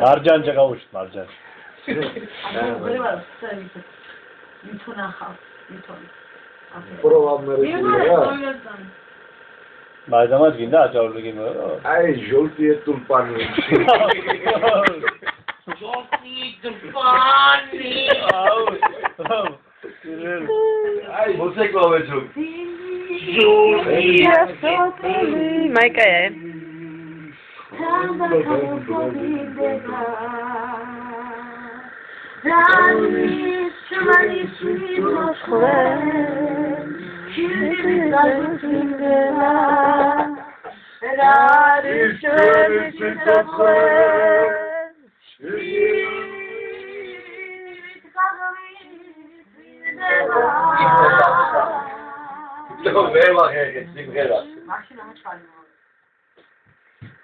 მარჯანჯა გავუშვით მარჯანჯა. მაგრამ გინდა აჭარული გიმო. აი ჟოლტი ტულპანი. ჟოლტი ტულპანი. აი მოცეკვავე ჟოლტი. მაიკაე.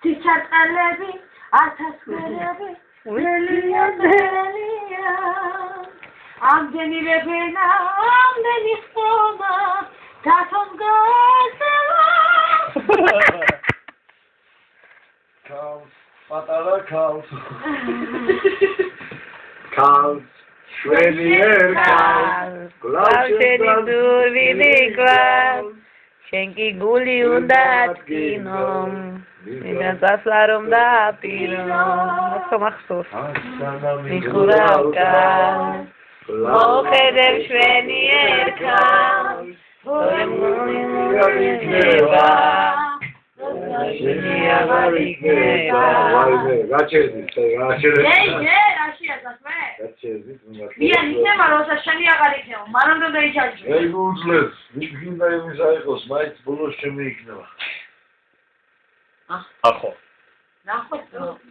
Tichatelebi, atasquelebi, Melia, Amdeni Rebena, Amdeni Stoma, Taton Gosela. Cows, patara cows. Cows, Schwedier cows. Klausheni durvini klaus. Shenki guli undat kinom. Mira tasarum da pirom. Maxos. Mikhuraka. Mokhedem shvenier kaus. Oremuneva. ახო. ნახოთ.